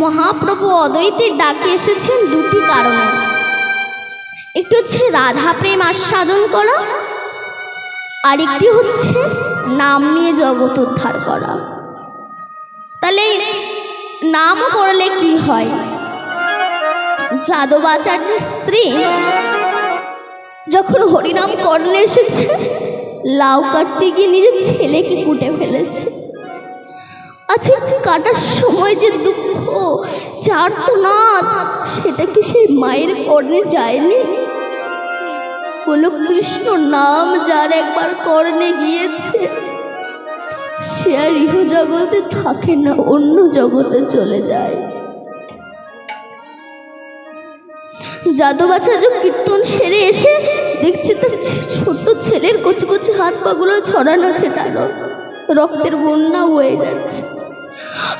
মহাপ্রভু অদ্বৈতের ডাকে এসেছেন দুটি কারণে। একটি হচ্ছে রাধা প্রেম আস্বাদন করা, আরেকটি হচ্ছে নাম নিয়ে জগৎ উদ্ধার করা। তাহলে নাম করলে কি হয়? যাদবাচার্যের স্ত্রী যখন হরিনাম করণে এসেছে, লাউ কাটতে গিয়ে নিজের ছেলেকে কুটে ফেলেছে। আচ্ছা, কাটার সময় যে দুঃখ চার্তনাদ, সেটা কি সেই মায়ের কর্ণে যায়নি? বলো, কৃষ্ণ নাম যার একবার কর্ণে গিয়েছে, সে আর ইহ জগতে থাকে না, অন্য জগতে চলে যায়। যাদবাচার্য কীর্তন সেরে এসে দেখছে তার ছোট ছেলের কচি কচি হাত পাগুলো ছড়ানো ছেটানো, রক্তের বন্যা বয়ে যাচ্ছে।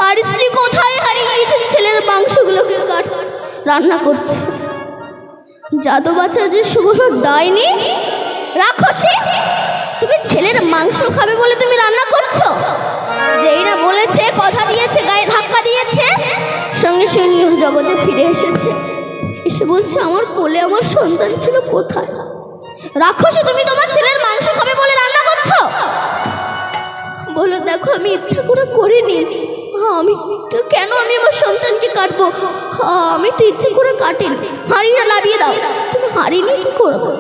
আর স্ত্রী কোথায় হারিয়ে গিয়েছেন, ছেলের মাংসগুলোকে রান্না করছে। যাদবাচার্যের বলল, ডাইনি, রাক্ষসী, তুমি ছেলের মাংস খাবে বলে তুমি রান্না করছো? যেই না বলেছে, কথা দিয়েছে, গায়ে ধাক্কা দিয়েছে, সঙ্গে সঙ্গে জগতে ফিরে এসেছে। এসে বলছে, আমার কোলে আমার সন্তান ছিল কোথায়? রাক্ষসী, তুমি তোমার ছেলের মাংস খাবে বলে রান্না করছো? বলো, দেখো আমি ইচ্ছা করে করিনি। আমি কেন আমি আমার সন্তানকে কাটবো? আমি তো ইচ্ছে করে কাটিনি। হাঁড়িটা লাভিয়ে দাও। তুমি হাঁড়ি নিয়ে কি করবো?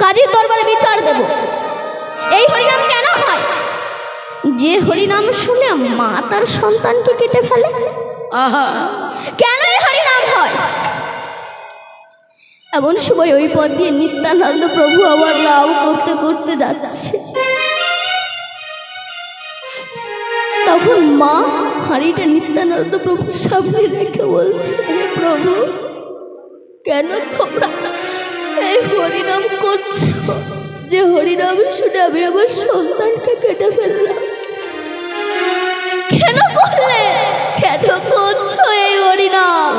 কাজের দরবারে বিচার দেব। এই হরিনাম কেন হয়? যে হরিনাম শুনে মা তার সন্তানকে কেটে ফেলে, কেন এই হরিনাম হয়? এমন সময় ওই পথ দিয়ে নিত্যানন্দ প্রভু আবার নাম করতে করতে যাচ্ছে। তখন মা হাঁড়িটা নিত্যানন্দ প্রভুর সামনে রেখে বলছে, প্রভু, কেন তোমরা এই হরিনাম করছো? যে হরিনাম শুনে আমি আমার সন্তানকে কেটে ফেললাম। কেন করলে? কেন করছো এই হরিনাম?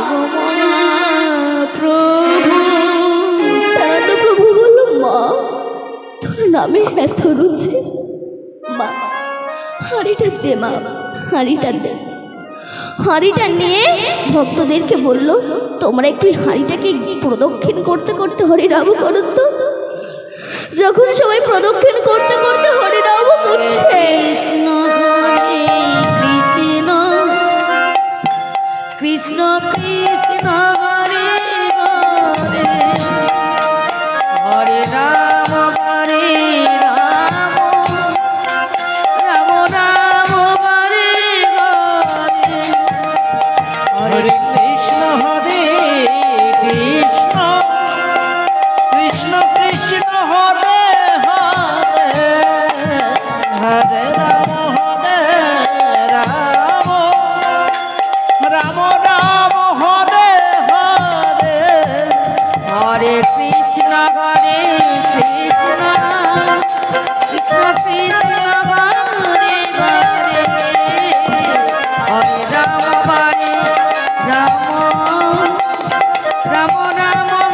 নিত্যানন্দ প্রভু বলল, মা, তোর নামে এত রুচি, মা হাঁড়িটা দে, মা হাঁড়িটা দে। হাঁড়িটা নিয়ে ভক্তদেরকে বলল, তোমরা একটু হাঁড়িটাকে প্রদক্ষিণ করতে করতে হরিনাম করো তো। যখন সবাই প্রদক্ষিণ করতে করতে হরিনাম করছে, কৃষ্ণ কৃষ্ণ হরে হরে, হরে রাম হরে রাম, রাম রাম হরে হরে, হরে কৃষ্ণ হরে কৃষ্ণ, কৃষ্ণ কৃষ্ণ হরে হরে, হরে রাম হরে রাম, রাম রাম হরে হরে, হরে কৃষ্ণ হরে কৃষ্ণ, কৃষ্ণ কৃষ্ণ হরে হরে, হরে রাম হরে রাম, রাম রাম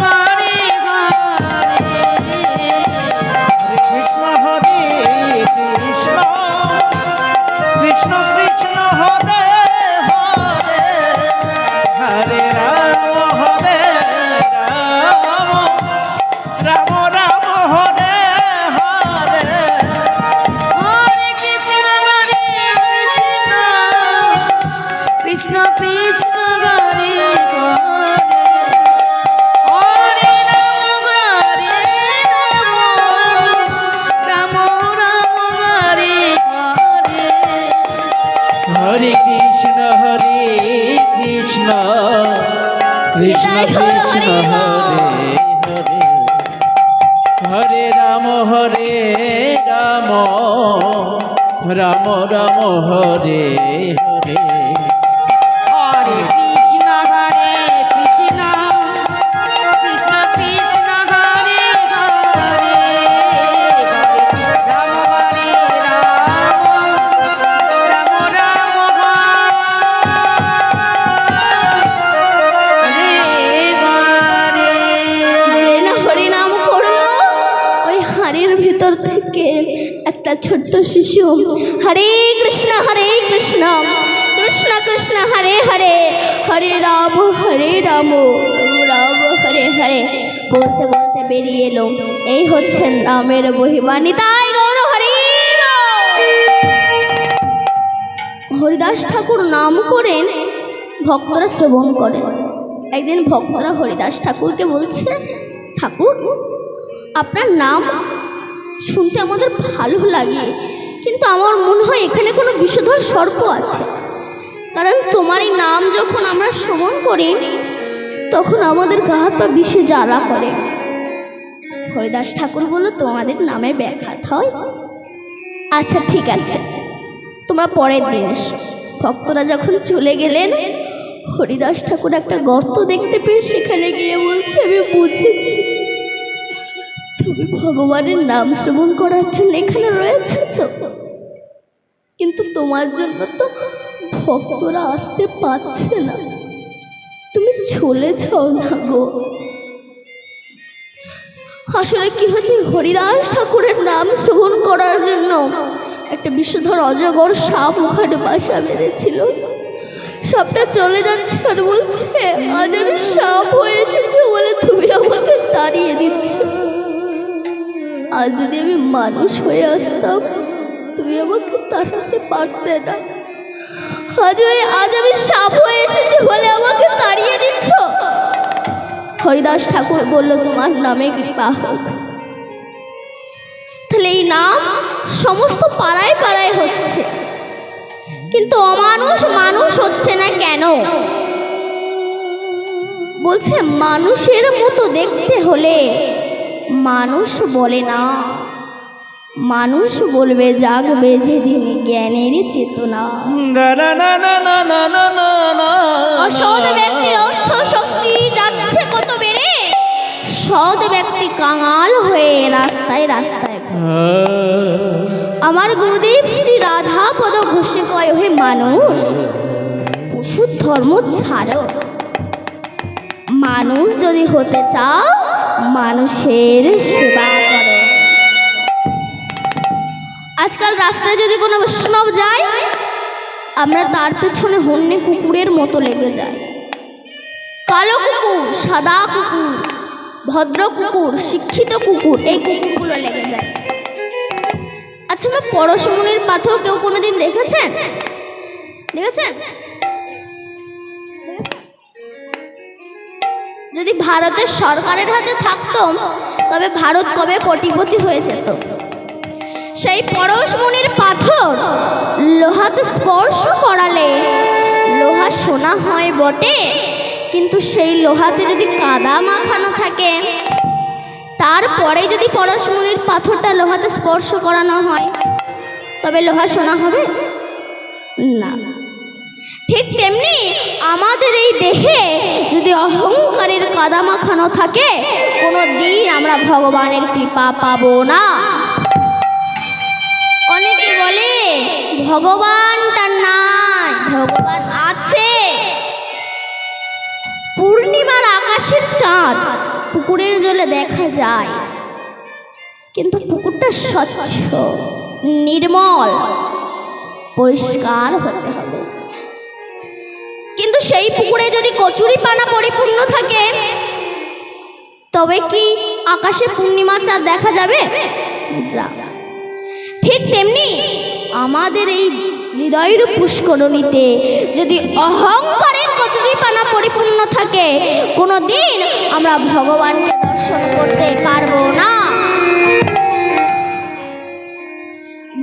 হরে হরে, হরে কৃষ্ণ হরে কৃষ্ণ, কৃষ্ণ কৃষ্ণ হরে হরে, হরে রাম হরে রাম, রাম রাম হরে হরে, হরে কৃষ্ণ হরে কৃষ্ণ, কৃষ্ণ কৃষ্ণ হরে হরে, হরে রাম হরে রাম, রাম রাম হরে হরে, হরে কৃষ্ণ হরে কৃষ্ণ, কৃষ্ণ কৃষ্ণ হরে হরে, হরে রাম হরে রাম, রাম রাম হরে হরে, হরে কৃষ্ণ হরে কৃষ্ণ, কৃষ্ণ কৃষ্ণ হরে হরে, হরে রাম হরে রাম, রাম রাম হরে হরে। যে না হরিনাম করলো, ওই হাঁড়ির ভিতর থেকে একটা ছোট্ট শিশু হরে কৃষ্ণ কৃষ্ণ হরে হরে হরে রাম রাম হরে হরে বলতে বলতে বেরিয়ে এলো। এই হচ্ছেন রামের মহিমা। নিতাই গৌর হরি হরিদাস ঠাকুর নাম করেন, ভক্তরা শ্রবণ করেন। একদিন ভক্তরা হরিদাস ঠাকুরকে বলছে, ঠাকুর আপনার নাম শুনতে আমাদের ভালো লাগে, কিন্তু আমার মনে হয় এখানে কোনো বিষধর সর্প আছে, কারণ তোমার এই নাম যখন আমরা শ্রবণ করি তখন আমাদের গা হাত পা বিষে জ্বালা করে। হরিদাস ঠাকুর বলল, তোমাদের নামে ব্যাঘাত হয়? আচ্ছা ঠিক আছে, তোমরা পরের দিন এসো। ভক্তরা যখন চলে গেলেন, হরিদাস ঠাকুর একটা গর্ত দেখতে পেয়ে সেখানে গিয়ে বলছে, আমি বুঝেছি তুমি ভগবানের নাম শ্রবণ করার জন্য এখানে রয়েছে তো, কিন্তু তোমার জন্য তো ভক্তরা আসতে পারছে না, তুমি চলে যাও না গো। আসলে কি হচ্ছে, হরিদাস ঠাকুরের নাম শ্রবণ করার জন্য একটা বিষধর অজগর সাপ ওখানে বাসা বেঁধেছিল। সাপটা চলে যাচ্ছে আর বলছে, আজ আমি সাপ হয়ে এসেছি বলে তুমি আমাকে তাড়িয়ে দিচ্ছ, আজ যদি আমি মানুষ হয়ে আসতাম তুমি আমাকে তাড়াতে পারতে না, আজ আমি সাপ হয়ে এসেছি বলে আমাকে তাড়িয়ে দিচ্ছ। হরিদাস ঠাকুর বলল, তোমার নামে কৃপা হোক। তাহলে এই নাম সমস্ত পাড়ায় পাড়ায় হচ্ছে, কিন্তু অমানুষ মানুষ হচ্ছে না কেন? বলছে মানুষের মতো দেখতে হলে মানুষ বলে না, মানুষ বলবে জাগবে যেদিন জ্ঞানের চেতনা। অসৎ ব্যক্তির অর্থ শক্তি যাচ্ছে কত বেড়ে, সৎ ব্যক্তি কাঙাল হয়ে রাস্তায় রাস্তায়। আমার গুরুদেব শ্রী রাধা পদ ঘোষে কয়, হে মানুষ ওষুধ ধর্ম ছাড়ো, মানুষ যদি হতে চাও মানুষের সেবা করো। আজকাল রাস্তায় যদি কোনো বৈষ্ণব যায়, আমরা তার পেছনে হন্যে কুকুরের মতো লেগে যাই। কালো কুকুর, সাদা কুকুর, ভদ্র কুকুর, শিক্ষিত কুকুর, এই কুকুরগুলো লেগে যায়। আচ্ছা, আমার পরশমণির পাথর কেউ কোনোদিন দেখেছেন? দেখেছেন? যদি ভারতের সরকারের হাতে থাকতো তবে ভারত কবে কোটিপতি হয়ে যেত। সেই পরশমণির পাথর লোহাতে স্পর্শ করালে লোহা সোনা হয় বটে, কিন্তু সেই লোহাতে যদি কাদা মাখানো থাকে, তারপরে যদি পরশমণির পাথরটা লোহাতে স্পর্শ করানো হয় তবে লোহা সোনা হবে না। ঠিক তেমনি আমাদের এই দেহে যদি অহংকারের কাদা মাখানো থাকে, কোনো দিন আমরা ভগবানের কৃপা পাবো না। অনেকে বলে ভগবানটা নাই, ভগবান আছে। পূর্ণিমার আকাশের চাঁদ পুকুরের জলে দেখা যায়, কিন্তু পুকুরটা স্বচ্ছ, নির্মল, পরিষ্কার হতে হবে। কিন্তু সেই পুকুরে যদি কচুরি পানা পরিপূর্ণ থাকে, তবে কি আকাশে পূর্ণিমার চাঁদ দেখা যাবে? ঠিক তেমনি আমাদের এই হৃদয়ের পুষ্করণীতে যদি অহংকারের কচুরি পানা পরিপূর্ণ থাকে, কোনো দিন আমরা ভগবানকে দর্শন করতে পারবো না।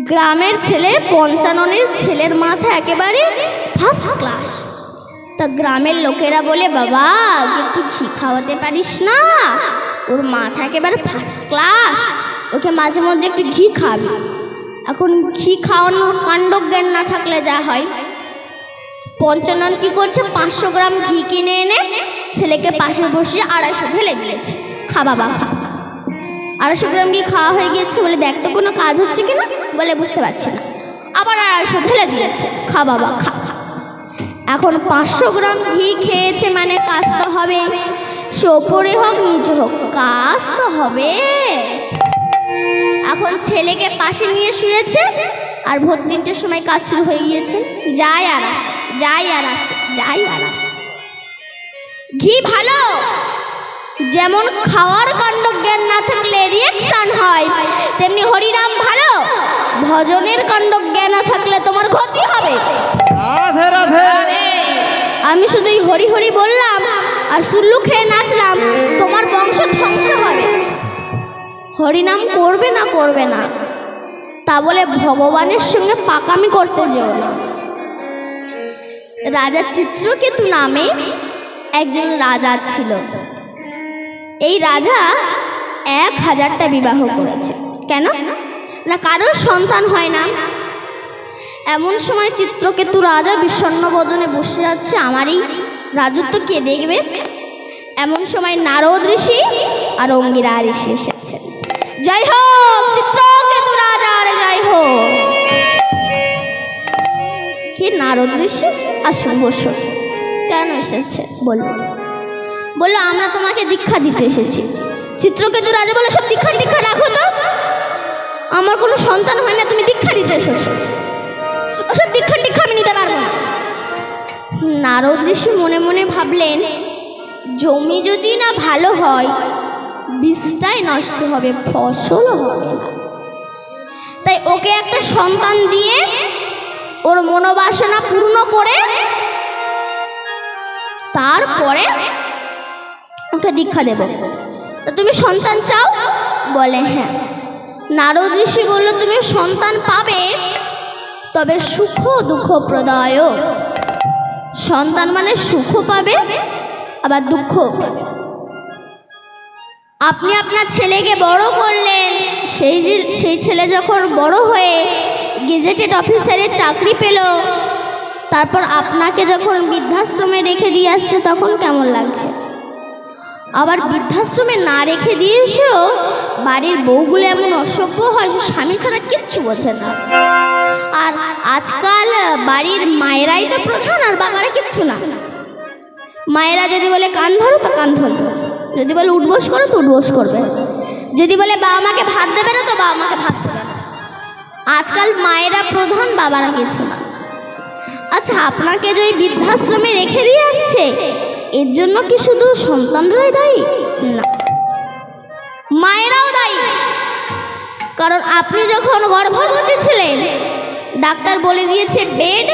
গ্রামের ছেলে, পঞ্চাননের ছেলের মাথা একেবারে ফার্স্ট ক্লাস। তা গ্রামের লোকেরা বলে, বাবা একটু ঘি খাওয়াতে পারিস না, ওর মাথা একেবারে ফার্স্ট ক্লাস, ওকে মাঝে মধ্যে একটু ঘি খাবি। এখন ঘি খাওয়ানোর কাণ্ডজ্ঞান না থাকলে যা হয়, পঞ্চানন কি করছে, 500 গ্রাম ঘি কিনে এনে ছেলেকে পাশে বসিয়ে 250 ঢেলে দিয়েছে, খা বাবা খা। 250 গ্রাম ঘি খাওয়া হয়ে গিয়েছে, বলে দেখ তো কোনো কাজ হচ্ছে কিনা, বলে বুঝতে পারছি না। আবার 250 ঢেলে দিয়েছে, খা বাবা খা খা। এখন 500 গ্রাম ঘি খেয়েছে মানে কাজ তো হবে, সে ওপরে হোক নিচে হোক কাজ তো হবে। এখন ছেলেকে পাশে নিয়ে শুয়েছে আর ভোর 3টের সময় কাজ শুরু হয়ে গিয়েছে, যায় আর আসে, যায় আর আসে, যায় আর আসে। ঘি ভালো, যেমন খাওয়ার কাণ্ড জ্ঞান না থাকলে রিয়াকশন হয়, তেমনি হরিনাম ভালো, ভজনের কাণ্ড জ্ঞান না থাকলে তোমার ক্ষতি হবে। রাধে রাধে। আমি শুধুই হরি হরি বললাম আর সুল্লু খেয়ে নাচলাম, তোমার বংশ ধ্বংস হবে। হরিনাম করবে না করবে না তা বলে ভগবানের সঙ্গে পাকামি করতে যেও না। রাজা চিত্রকেতু নামে একজন রাজা ছিল। এই রাজা 1000টা বিবাহ করেছে। কেন না? কারোর সন্তান হয় না। এমন সময় চিত্রকেতু রাজা বিষণ্ণ বদনে বসে আছে, আমারই রাজত্ব কে দেখবে? এমন সময় নারদ ঋষি আর অঙ্গিরা ঋষি এসেছে। জয় হোক চিত্রকেতু রাজার জয় হোক। কি নারদ ঋষি? আসুন বসুন। কেন এসেছে বলুন? বললো আমরা তোমাকে দীক্ষা দিতে এসেছি। চিত্রকেতু রাজা বলে সব দীক্ষা টিক্ষা রাখো তো, আমার কোনো সন্তান হয় না, তুমি দীক্ষা দিতে এসেছো। ওসব দীক্ষা টিক্ষা আমি নিতে পারবো না। নারদ ঋষি মনে মনে ভাবলেন, জমি যদি না ভালো হয় বীজটাই নষ্ট হবে, ফসলও হবে না। তাই ওকে একটা সন্তান দিয়ে ওর মনোবাসনা পূর্ণ করে তারপরে ওকে দীক্ষা দেব। তো তুমি সন্তান চাও? বলে হ্যাঁ। নারদ ঋষি বলল, তুমি সন্তান পাবে, তবে সুখ দুঃখ প্রদায়। সন্তান মানে সুখ পাবে আবার দুঃখ পাবে। আপনি আপনার ছেলেকে বড় করলেন, সেই ছেলে যখন বড় হয়ে গেজেটেড অফিসারের চাকরি পেল, তারপর আপনাকে যখন বৃদ্ধাশ্রমে রেখে দিয়ে আসছে তখন কেমন লাগছে? আবার বৃদ্ধাশ্রমে না রেখে দিয়ে এসেও বাড়ির বউগুলো এমন অসভ্য হয়, স্বামী ছাড়া কিচ্ছু বোঝে না। আর আজকাল বাড়ির মায়েরাই তো প্রধান, আর বাবারা কিচ্ছু না। মায়েরা যদি বলে কান ধরো তো কান ধরবে, যদি বলে উঠবোস করো তো উঠবোস করবে, যদি বলে বাবা মাকে ভাত দেবে না তো বাবা মাকে ভাত দেবে না। আজকাল মায়েরা প্রধান, বাবারা কিছু না। আচ্ছা, আপনাকে যে বৃদ্ধাশ্রমে রেখে দিয়ে আসছে, এর জন্য কি শুধু সন্তানরাই দায়ী? না, মায়েরাও দায়ী। কারণ আপনি যখন গর্ভবতী ছিলেন, ডাক্তার বলে দিয়েছে বেড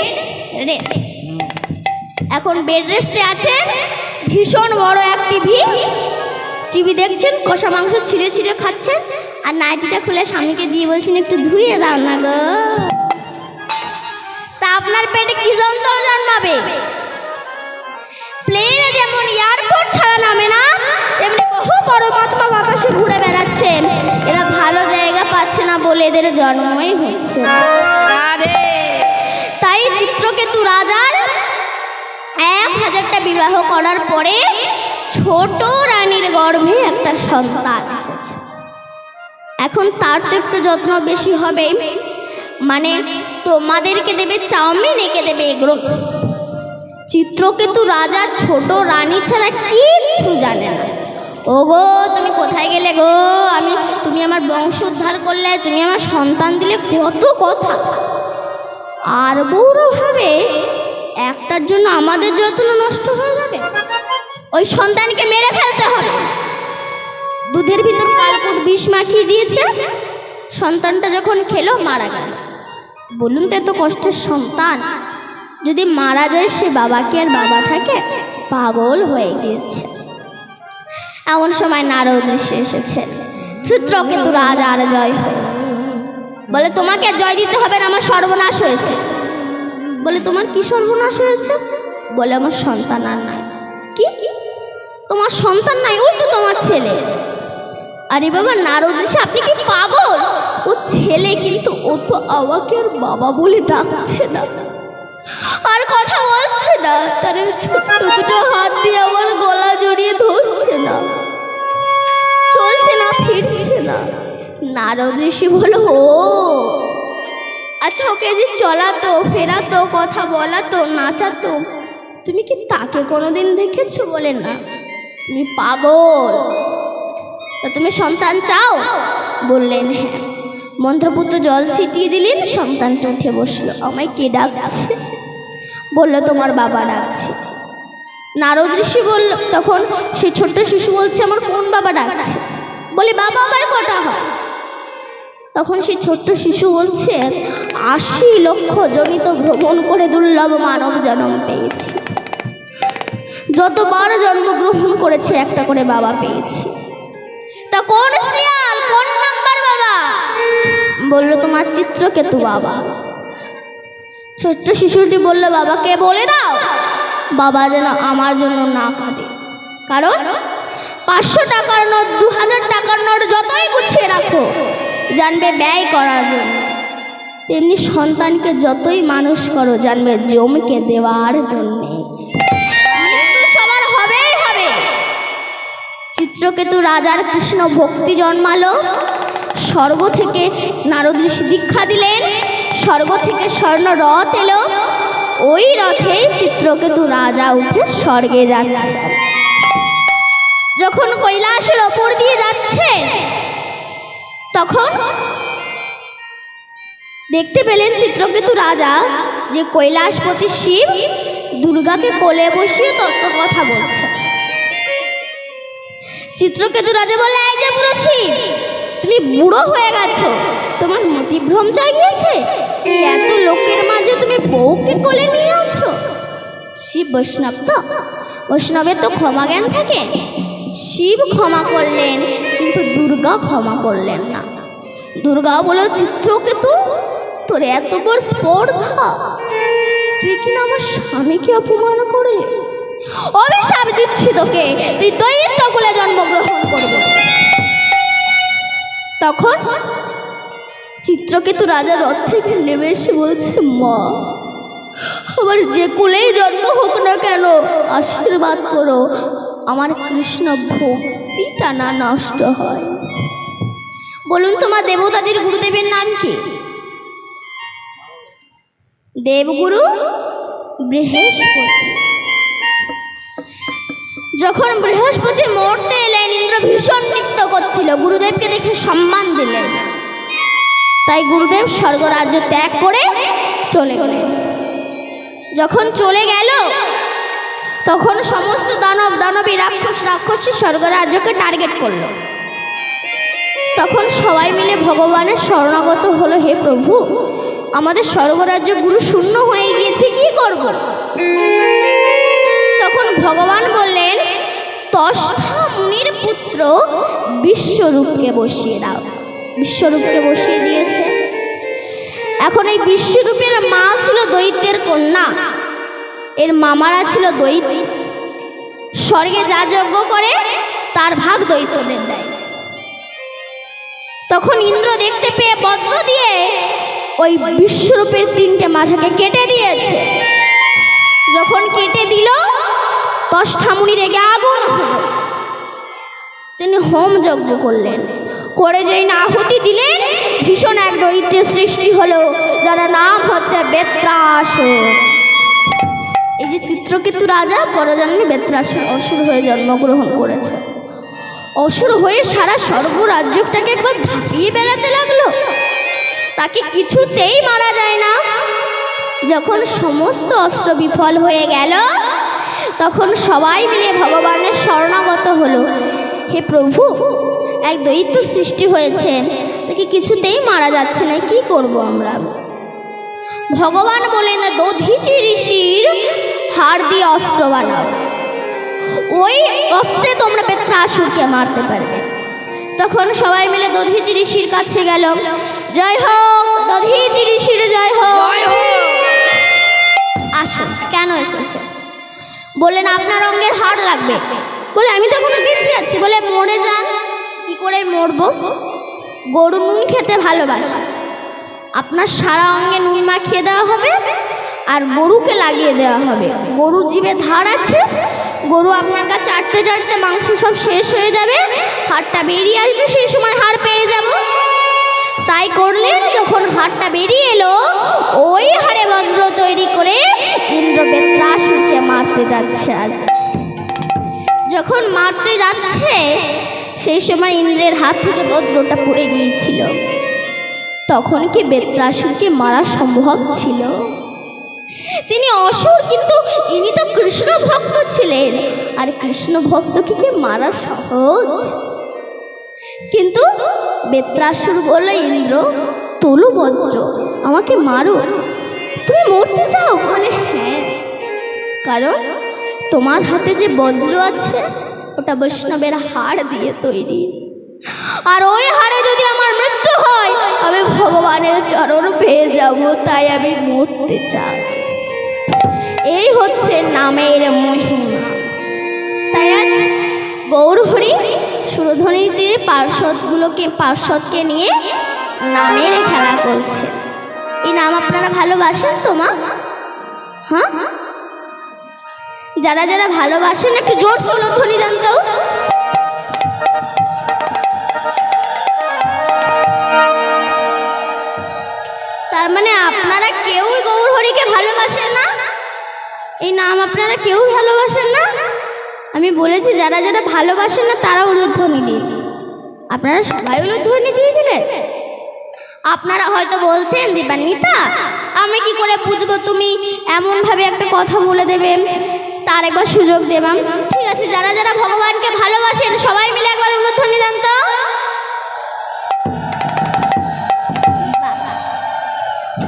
রেস্ট। এখন বেড রেস্টে আছে, ভীষণ বড় এক টিভি দেখছেন, কষা মাংস ছিঁড়ে ছিঁড়ে খাচ্ছেন, আর নাইটিটা খুলে স্বামীকে দিয়ে বলছেন একটু ধুয়ে দাও না গো। তা আপনার পেটে কি যন্ত্র জন্মাবে? প্লেনে যেমন এয়ারপোর্ট ছাড়া নামে না, তেমনি বহু পরমাত্মা বাতাসে ঘুরে বেড়াচ্ছেন। এরা ভালো জায়গা পাচ্ছে না বলে এদের জন্মই হচ্ছে। তাই চিত্রকেতু রাজার 1000টা বিবাহ করার পরে ছোট রানীর গর্ভে একটা সন্তান এসেছে। এখন তার তো একটু যত্ন বেশি হবে, মানে তোমাদেরকে দেবে চাউমিন, একে দেবে এগরো। চিত্রকেতু রাজা ছোট রানী ছাড়া কিচ্ছু জানে না। ও গো, তুমি কোথায় গেলে গো? তুমি আমার বংশ উদ্ধার করলে, তুমি আমার সন্তান দিলে, কত কথা। আর বউরা ভাবে একটার জন্য আমাদের যত্ন নষ্ট হয়ে যাবে, ওই সন্তানকে মেরে ফেলতে হবে। দুধের ভিতর কালকুট বিষ মাখিয়ে দিয়েছে, সন্তানটা যখন খেলো মারা গেল। বলুন তো, এত কষ্টের সন্তান যদি মারা যায়, সে বাবাকে আর বাবা থাকে? পাগল হয়ে গিয়েছে। এমন সময় নারদ ঋষি এসেছে। চিত্রকেতু রাজার জয় হয়। বলে তোমাকে জয় দিতে হবে না, আমার সর্বনাশ হয়েছে। বলে তোমার কি সর্বনাশ হয়েছে? বলে আমার সন্তান আর নাই। কি তোমার সন্তান নাই? ওই তো তোমার ছেলে। আরে বাবা নারদ ঋষি, আপনি কি পাগল? ও ছেলে, কিন্তু ও তো আমাকে আর বাবা বলে ডাকছে না, আর কথা বলছে না, তার ছোট্ট দুটো হাত দিয়ে আমার গলা জড়িয়ে ধরছে না, চলছে না, ফিরছে না। নারদ ঋষি বলো, ও আচ্ছা, ওকে যে চলাতো, ফেরাতো, কথা বলাতো, নাচাতো, তুমি কি তাকে কোনোদিন দেখেছো? বলে না। তুমি পাগল। তা তুমি সন্তান চাও? বললেন হ্যাঁ। মন্ত্রপুত্র জল ছিটিয়ে দিলেন, সন্তানটা উঠে বসলো। আমায় কে ডাকছে? বললো তোমার বাবা ডাকছে। নারদ ঋষি বলল, তখন সে ছোট্ট শিশু বলছে আমার কোন বাবা ডাকছে? বলে বাবা আবার কটা হয়? তখন সে ছোট্ট শিশু বলছে ৮০ লক্ষ জনিত ভ্রমণ করে দুর্লভ মানব জন্ম পেয়েছি, যতবার জন্মগ্রহণ করেছে একটা করে বাবা পেয়েছি। তা কোন সিরিয়াল, কোন নাম্বার বাবা? বলল তোমার চিত্রকেতু বাবা। ছোট্ট শিশুটি বলল বাবাকে বলে দাও বাবা যেন আমার জন্য না কাঁদে, কারণ ৫০০ টাকার নোট ২০০০ টাকার নোট যতই গুছিয়ে রাখো জানবে ব্যয় করার জন্য, তেমনি সন্তানকে যতই মানুষ করো জানবে জমিকে দেওয়ার জন্যে। মৃত্যু সবার হবেই হবে। চিত্রকেতু রাজার কৃষ্ণ ভক্তি জন্মালো, স্বর্গ থেকে নারদ ঋষি দীক্ষা দিলেন, স্বর্গ থেকে স্বর্ণ রথ এলো, ওই রথেই চিত্রকেতু রাজা উঠে স্বর্গে যাচ্ছে। যখন কৈলাসের ওপর দিয়ে যাচ্ছে তখন দেখতে পেলেন চিত্রকেতু রাজা যে কৈলাসপতি শিব দুর্গাকে কোলে বসিয়ে তত্ত্ব কথা বলছে। চিত্রকেতু রাজা বলে এই যে বুড়ো শিব, তুমি বুড়ো হয়ে গেছো, তোমার মতিভ্রম চাগিয়েছে, এত লোকের মাঝে তুমি বউকে কোলে নিয়ে আছো। শিব বৈষ্ণব, তো বৈষ্ণবের তো ক্ষমা জ্ঞান থাকে। শিব ক্ষমা করলেন কিন্তু দুর্গা ক্ষমা করলেন না। দুর্গা বলল চিত্রকেতু তোর এত বড় স্পর্ধা, তুই কিনা আমার স্বামীকে অপমান করলে, অভিশাপ দিচ্ছি তোকে, তুই দৈত্য কুলে জন্মগ্রহণ করবে। তখন চিত্রকেতু রাজা রথ থেকে নেমে এসে বলছে মা, আবার যে কুলেই জন্ম হোক না কেন আশীর্বাদ করো আমার কৃষ্ণ ভক্তিটা না নষ্ট হয়। বলুন তোমার দেবতাদের গুরুদেবের নাম কি? দেবগুরু বৃহস্পতি। যখন বৃহস্পতি মরতে এলেন ইন্দ্র ভীষণ নৃত্য করছিল, গুরুদেবকে দেখে সম্মান দিলেন, তাই গুরুদেব স্বর্গরাজ্য ত্যাগ করে চলে গেলেন। যখন চলে গেল তখন সমস্ত দানব দানবী রাক্ষসী স্বর্গরাজ্যকে টার্গেট করলো। তখন সবাই মিলে ভগবানের শরণাগত হলো, হে প্রভু আমাদের স্বর্গরাজ্য গুরু শূন্য হয়ে গিয়েছে, কি করব? তখন ভগবান বললেন তষ্ঠা মুনির পুত্র বিশ্বরূপকে বসিয়ে দাও। বিশ্বরূপকে বসিয়ে দিয়েছে। এখন এই বিশ্বরূপের মা ছিল দৈত্যের কন্যা, এর মামারা ছিল দৈত্য। স্বর্গে যা যজ্ঞ করে তার ভাগ দৈত্যদের দেয়। তখন ইন্দ্র দেখতে পেয়ে বজ্র দিয়ে ওই বিশ্বরূপের 3টে মাথাকে কেটে দিয়েছে। যখন কেটে দিল তষ্ঠা মুনি রেগে আগুন হলো, তিনি হোম যজ্ঞ করলেন, করে যেই না আহুতি দিলেন ভীষণ এক দৈত্যের সৃষ্টি হলো, যার নাম হচ্ছে বেত্রাসুর। এই যে চিত্রকেতু রাজা পরজন্মে বেত্রাসুর অসুর হয়ে জন্মগ্রহণ করেছে। অসুর হয়ে সারা স্বর্গরাজ্যটাকে একবার ধাপিয়ে বেড়াতে লাগলো, তাকে কিছুতেই মারা যায় না। যখন সমস্ত অস্ত্র বিফল হয়ে গেল তখন সবাই মিলে ভগবানের শরণাগত হলো, হে প্রভু এক দৈত্য সৃষ্টি হয়েছেন, তাকে কিছুতেই মারা যাচ্ছে না, কি করব আমরা? ভগবান বলেন দধিচি ঋষির হাড় দিয়ে অস্ত্র বানাও, ওই অস্ত্রে তোমরা বেত্রাসুরকে মারতে পারবে। তখন সবাই মিলে দধিচি ঋষির কাছে গেল। জয় হোক দধিচি ঋষির জয় হোক। আসুন, কেন এসেছে? বললেন আপনার অঙ্গের হাড় লাগবে। বলে আমি তো এখনো বেঁচে আছি। বলে মরে যান। কি করে মরবো? গরু নুন খেতে ভালোবাসে, আপনার সারা অঙ্গে নুন মাখিয়ে দেওয়া হবে আর গরুকে লাগিয়ে দেওয়া হবে। গরুর জিভে ধার আছে, গরু আপনার কাছে চাটতে চাটতে মাংস সব শেষ হয়ে যাবে, হাড়টা বেরিয়ে আসবে, সেই সময় হাড় পেয়ে যাব। তাই করলেন। যখন হাড়টা বেরিয়ে এলো ওই হাড়ে বজ্র তৈরি করে ইন্দ্র বেত্রাসুরকে মারতে যাচ্ছে। আজ যখন মারতে যাচ্ছে সেই সময় ইন্দ্রের হাত থেকে বজ্রটা পড়ে গিয়েছিল। তখন কি বেত্রাসুরকে মারা সম্ভব ছিল? তিনি অসুর, কিন্তু ইনি তো কৃষ্ণ ভক্ত ছিলেন, আর কৃষ্ণ ভক্তকে কি মারা সহজ? কিন্তু বেত্রাসুর বলল, ইন্দ্র তোলো বজ্র, আমাকে মারো। তুমি মরতে চাও? বলে হ্যাঁ, কারণ তোমার হাতে যে বজ্র আছে ওটা বৈষ্ণবের হাড় দিয়ে তৈরি, আর ওই হাড়ে যদি আমার মৃত্যু হয় আমি ভগবানের চরণ পেয়ে যাব, তাই আমি মরতে চাই। এই হচ্ছে নামের মহিমা। তাই আজ গৌরহরি সুরধনির তীরে পার্শ্বদকে নিয়ে নামের খেলা করছে। এই নাম আপনারা ভালোবাসেন তো মা? হ্যাঁ, যারা যারা ভালোবাসেন একটু জোর সুরধ্বনি দেন তো। তার মানে আপনারা কেউই গৌরহরিকে ভালোবাসেন না? এই নাম আপনারা কেউ ভালোবাসেন না? আমি বলেছি যারা যারা ভালোবাসেন না তারা উলুধ্বনি দিন। আপনারা সবাই উলুধ্বনি দিয়ে দিলেন। আপনারা হয়তো বলছেন, দীপান্বিতা আমি কি করে বুঝবো তুমি এমনভাবে একটা কথা বলে দেবেন, তার একবার সুযোগ দেবাম। ঠিক আছে, যারা যারা ভগবানকে ভালোবাসেন সবাই মিলে একবার উলুধ্বনি দেন তো।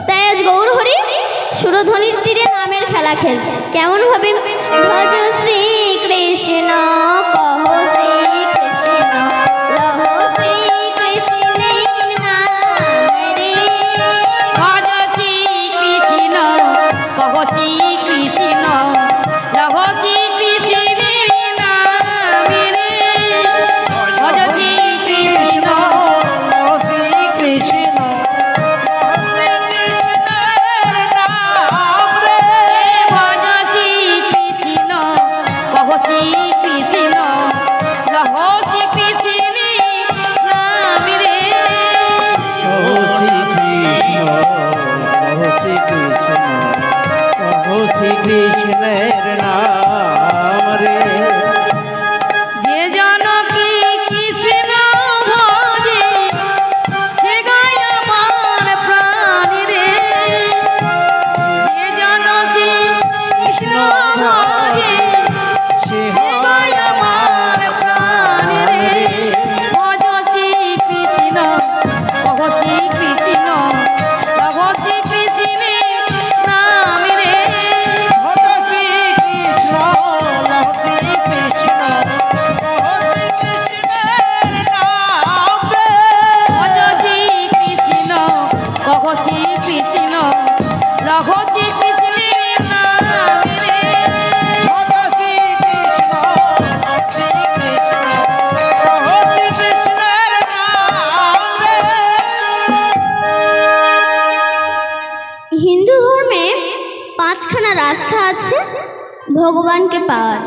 তাই আজ গৌরহরি সুরধ্বনির তীরে নামের খেলা খেলছে। কেমন ভাবে? ভজ শ্রী কৃষ্ণ, কহ শ্রী কৃষ্ণ, লহ শ্রী কৃষ্ণের নাম রে। ভজ শ্রী কৃষ্ণ, কহ শ্রী কৃষ্ণ, লহ শ্রী কৃষ্ণের নাম রে। ভজ শ্রী কৃষ্ণ, শ্রী কৃষ্ণ নাম রে। ভজ শ্রী কৃষ্ণ, কহ শ্রী কৃষ্ণ, লহ শ্রী কৃষ্ণের নাম রে। কহো শ্রী কৃষ্ণ, কহো শ্রী কৃষ্ণ, কহো শ্রী কৃষ্ণের নাম রে। যে জানকী কৃষ্ণ ভজে, সে গায় আমার প্রাণ রে। যে জানকী কৃষ্ণ ভজে, সে সে গায় আমার প্রাণ রে। ভজ শ্রী কৃষ্ণ, কহ শ্রী কৃষ্ণ, লহ শ্রী কৃষ্ণের নাম রে। ভজ শ্রী কৃষ্ণ, লহ শ্রী কৃষ্ণ, কহো শ্রী কৃষ্ণের নাম রে। ভজ শ্রী কৃষ্ণ, কহ শ্রী কৃষ্ণ, লহ শ্রী কৃষ্ণের নাম রে। ভজ শ্রী কৃষ্ণ, লহ শ্রী কৃষ্ণ, কহো শ্রী কৃষ্ণের নাম রে। হিন্দু ধর্মে পাঁচখানা রাস্তা আছে ভগবানকে পাওয়ার।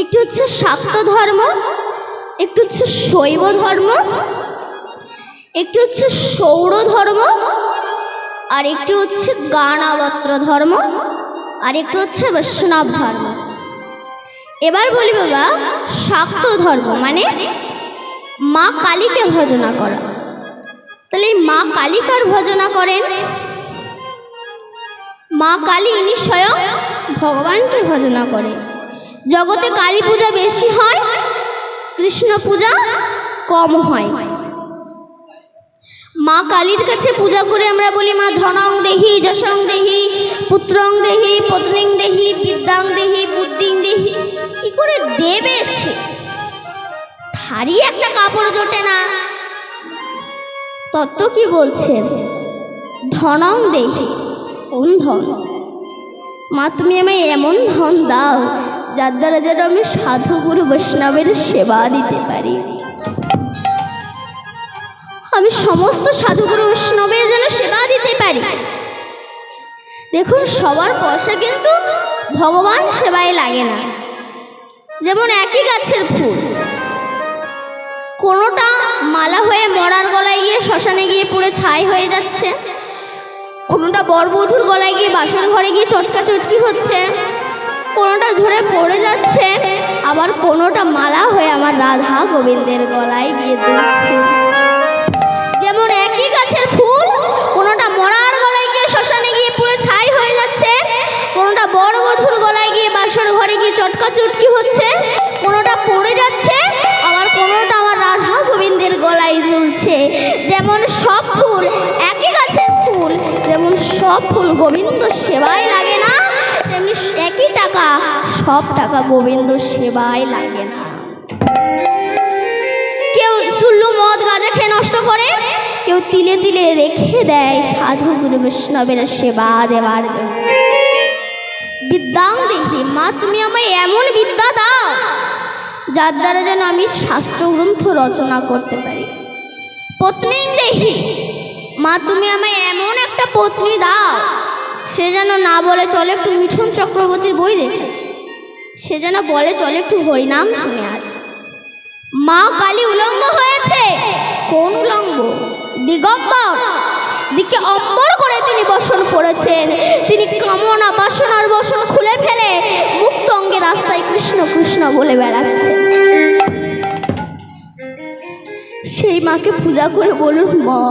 একটি হচ্ছে শাক্ত ধর্ম, একটি হচ্ছে শৈব ধর্ম, একটি হচ্ছে সৌর ধর্ম, আর একটি হচ্ছে গাণাবত্র ধর্ম, আর একটি হচ্ছে বৈষ্ণব ধর্ম। এবার বলি বাবা, শাক্ত ধর্ম মানে মা কালীকে ভজনা করা। তাহলে এই মা কালিকার ভজনা করেন। মা কালী ইনি স্বয়ং ভগবানকে ভজনা করে। জগতে কালী পূজা বেশি হয়, কৃষ্ণ পূজা কম হয়। মা কালীর কাছে পূজা করে আমরা বলি, মা ধনং দেহি, যশং দেহি, পুত্রং দেহি, পত্নীং দেহি, বিদ্যাং দেহি, বুদ্ধিং দেহি। কি করে দেবে সে? থারি একটা কাপড় জোটে না। তত্ত্ব কি বলছে? ধনং দেহি, কোন ধন? মা তুমি আমায় এমন ধন দাও যার দ্বারা যেন আমি সাধু গুরু বৈষ্ণবের সেবা দিতে পারি। আমি সমস্ত সাধুগুরু বৈষ্ণবের যেন সেবা দিতে পারি। দেখুন, সবার পয়সা কিন্তু ভগবান সেবায় লাগে না। যেমন একই গাছের ফুল, কোনোটা মালা হয়ে মরার গলায় গিয়ে শ্মশানে গিয়ে পুড়ে ছাই হয়ে যাচ্ছে, কোনোটা বরবধূর গলায় গিয়ে বাসর ঘরে গিয়ে চটকা চটকি হচ্ছে, কোনোটা ঝরে পড়ে যাচ্ছে, আবার কোনোটা মালা হয়ে আমার রাধা গোবিন্দের গলায় গিয়ে দুলছে। যেমন যেমন একই গাছের ফুল কোনোটা মরার গলায় গিয়ে শ্মশানে গিয়ে পুরো ছাই হয়ে যাচ্ছে, কোনোটা বড় বধুর গলায় গিয়ে বাসর ঘরে গিয়ে চটকা চটকি হচ্ছে, কোনোটা পড়ে যাচ্ছে, আবার কোনোটা আমার রাধা গোবিন্দের গলায় ঝুলছে। যেমন সব ফুল একই গাছের ফুল, যেমন সব ফুল গোবিন্দ সেবায় লাগে না, তেমনি একই টাকা সব টাকা গোবিন্দ সেবায় লাগে না। কেউ সুল্লু মদ গাঁজা খেয়ে নষ্ট করে, কেউ তিলে তিলে রেখে দেয় সাধু গুরু বৈষ্ণবের সেবা দেওয়ার জন্য। বিদ্যাং দেখি মা, তুমি আমায় এমন বিদ্যা দাও যার দ্বারা যেন আমি শাস্ত্রগ্রন্থ রচনা করতে পারি। পত্নী দেখি মা, তুমি আমায় এমন একটা পত্নী দাও সে যেন না বলে চলে একটু মিঠুন চক্রবর্তীর বই দেখে আসি, সে যেন বলে চলে একটু হরিনাম শুনে আসি। মা কালী উলঙ্গ হয়েছে। কোন উলঙ্গ? দিগম্বর, দিকে অম্বর করে তিনি বসন করেছেন। তিনি কামনা বাসনার বসন খুলে ফেলে মুক্ত অঙ্গে রাস্তায় কৃষ্ণ কৃষ্ণ বলে বেড়াচ্ছেন। সেই মাকে পূজা করে বলুন, মা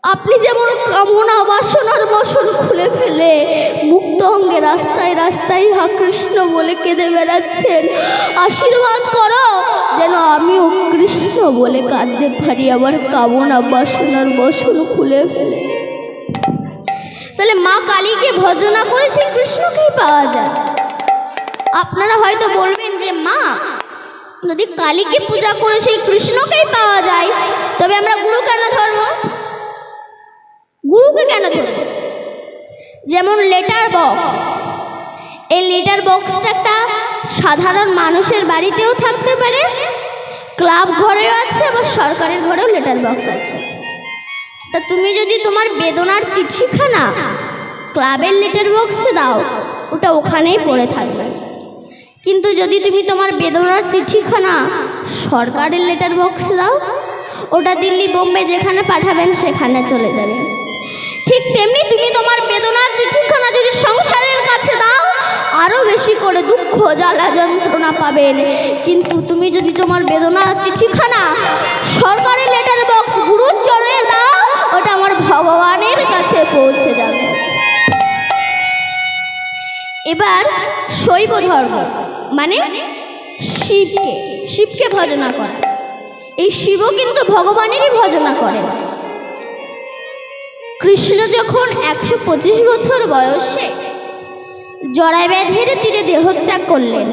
আপনি যেমন কামনা বাসনার বসন খুলে ফেলে মুক্ত অঙ্গে রাস্তায় রাস্তায় হা কৃষ্ণ বলে কেঁদে বেড়াচ্ছেন, আশীর্বাদ করো যেন আমিও কৃষ্ণ বলে কাঁদতে পারি, আবার কামনা বাসনার বসন খুলে ফেলে। তাহলে মা কালীকে ভজনা করে সেই কৃষ্ণকেই পাওয়া যায়। আপনারা হয়তো বলবেন যে মা, যদি কালীকে পূজা করে সেই কৃষ্ণকেই পাওয়া যায় তবে আমরা গুরু কেন ধরব? গুরুকে কেন ধরব? যেমন লেটার বক্স, এই লেটার বক্সটা একটা সাধারণ মানুষের বাড়িতেও থাকতে পারে, ক্লাব ঘরেও আছে, আবার সরকারের ঘরেও লেটার বক্স আছে। তা তুমি যদি তোমার বেদনার চিঠিখানা ক্লাবের লেটার বক্সে দাও, ওটা ওখানেই পড়ে থাকবে। কিন্তু যদি তুমি তোমার বেদনার চিঠিখানা সরকারের লেটার বক্সে দাও, ওটা দিল্লি বোম্বে যেখানে পাঠাবেন সেখানে চলে যাবে। ঠিক তেমনি তুমি তোমার বেদনার চিঠিখানা যদি সংসারের কাছে দাও, আরও বেশি করে দুঃখ জ্বালা যন্ত্রণা পাবেন। কিন্তু তুমি যদি তোমার বেদনার চিঠিখানা সরকারি লেটার বক্স গুরুর চরণে দাও, ওটা আমার ভগবানের কাছে পৌঁছে যাবে। এবার শৈব ধর্ম মানে শিবকে ভজনা করা। এই শিবও কিন্তু ভগবানেরই ভজনা করেন। কৃষ্ণ যখন 125 বছর বয়সে জরাব্যাধির তীরে দেহত্যাগ করলেন,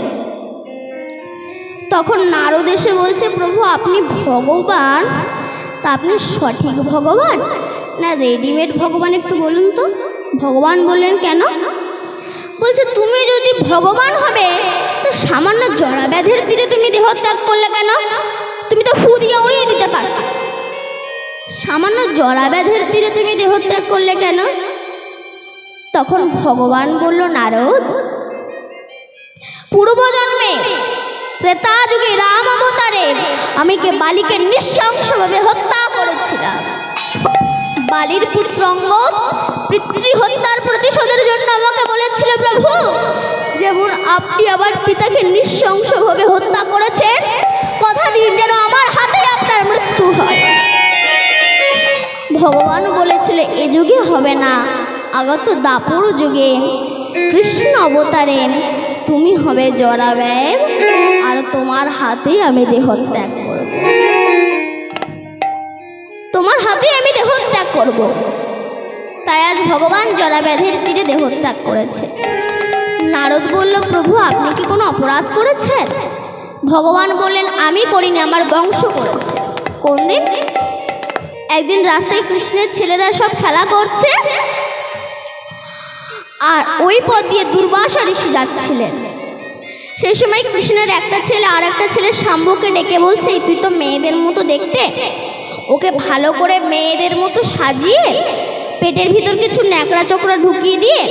তখন নারদ এসে বলছে, প্রভু আপনি ভগবান, তা আপনি সঠিক ভগবান না রেডিমেড ভগবান একটু বলুন তো। ভগবান বললেন কেন? বলছে তুমি যদি ভগবান হবে তো সামান্য জরাব্যাধির তীরে তুমি দেহত্যাগ করলে কেন? তুমি তো ফু দিয়ে উড়িয়ে দিতে পারো। সামান্য জরাব্যাধির তীরে তুমি দেহত্যাগ করলে কেন? তখন ভগবান বলল, নারদ, পূর্বজন্মে ত্রেতা যুগে রাম অবতারে আমি বালিকে নৃশংসভাবে হত্যা করেছিলাম। বালির পুত্র অঙ্গদ পিতৃ হত্যার প্রতিশোধের জন্য আমাকে বলেছিল, প্রভু যেমন আপনি আমার পিতাকে নৃশংসভাবে হত্যা করেছেন, কথা দিন যেন আমার হাতে আপনার মৃত্যু হয়। ভগবান বলেছিল, এ যুগে হবে না, আগত দাপর যুগে কৃষ্ণ অবতারে তুমি হবে জরাব্যাধ, আর তোমার হাতেই আমি দেহত্যাগ করব। তোমার হাতে আমি দেহত্যাগ করব। তাই আজ ভগবান জরাব্যাধির তীরে দেহত্যাগ করেছে। নারদ বলল, প্রভু আপনি কি কোনো অপরাধ করেছেন? ভগবান বললেন, আমি করিনি, আমার বংশ করেছে। কোন দিন? একদিন রাস্তায় কৃষ্ণের ছেলেরা সব খেলা করছে, আর ওই পথ দিয়ে দুর্বাসা ঋষি যাচ্ছিলেন। সেই সময় কৃষ্ণের একটা ছেলে আর একটা ছেলে শাম্বকে ডেকে বলছে, তুই তো মেয়েদের মতো দেখতে, ওকে ভালো করে মেয়েদের মতো সাজিয়ে পেটের ভিতর কিছু ন্যাকড়া চোকড়া ঢুকিয়ে দিয়ে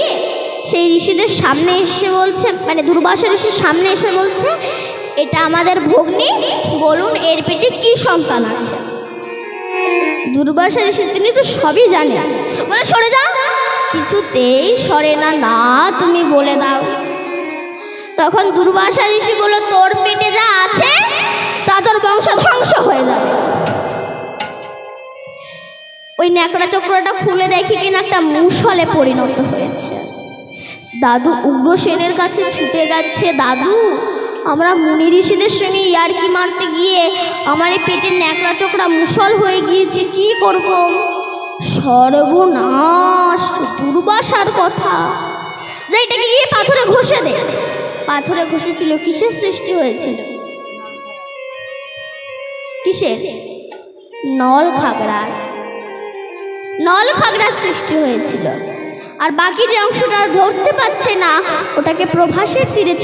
সেই ঋষিদের সামনে এসে বলছে, মানে দুর্বাসা ঋষির সামনে এসে বলছে, এটা আমাদের ভগ্নী, বলুন এর পেটে কি সন্তান আছে। দুর্বাসা ঋষি তিনি তো সবই জানেন, বলে সরে যাও। কিছুতেই সরে না, না তুমি বলে দাও। তখন দুর্বাসা ঋষি বলল, তোর পেটে যা আছে তা তোর বংশ ধ্বংস হয়ে যাবে। ওই ন্যাকড়া চক্রটা খুলে দেখি কিনা একটা মুষলে পরিণত হয়েছে। দাদু উগ্রসেনের কাছে ছুটে গেছে, দাদু আমরা মুনি ঋষিদের সঙ্গে ইয়ার্কি মারতে গিয়ে আমার এই পেটের ন্যাকড়া চোখড়া মুষল হয়ে গিয়েছে, কি করব? সর্বনাশ, দুর্বাসার কথা, যে এটাকে গিয়ে পাথরে ঘষে দে। পাথরে ঘষেছিল, কিসের সৃষ্টি হয়েছিল? কিসের? নল খাগড়ার। নল খাগড়ার সৃষ্টি হয়েছিল। আর বাকি যে অংশটা ধরতে পারছে না ওটাকে প্রভাসের তীরে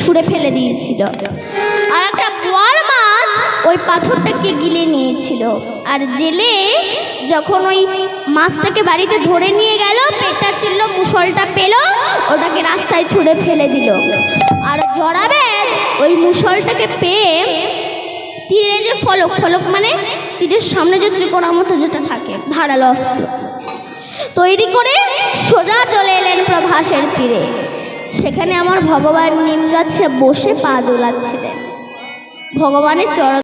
ছুঁড়ে ফেলে দিয়েছিল। আর একটা বোয়াল মাছ ওই পাথরটাকে গিলে নিয়েছিল। আর জেলে যখন ওই মাছটাকে বাড়িতে ধরে নিয়ে গেল, পেটটা চিল্ল, মুষলটা পেল, ওটাকে রাস্তায় ছুঁড়ে ফেলে দিল। আর জড়াবেদ ওই মুষলটাকে পেয়ে তীরে যে ফলক, ফলক মানে তীরের সামনে যে ত্রিকোণার মতো যেটা থাকে, ধারালো অস্ত্র তৈরি করে সোজা চলে এলেন প্রভাসের তীরে। সেখানে আমার ভগবান নিম গাছে বসে পা দোলাচ্ছিলেন। ভগবানের চরণ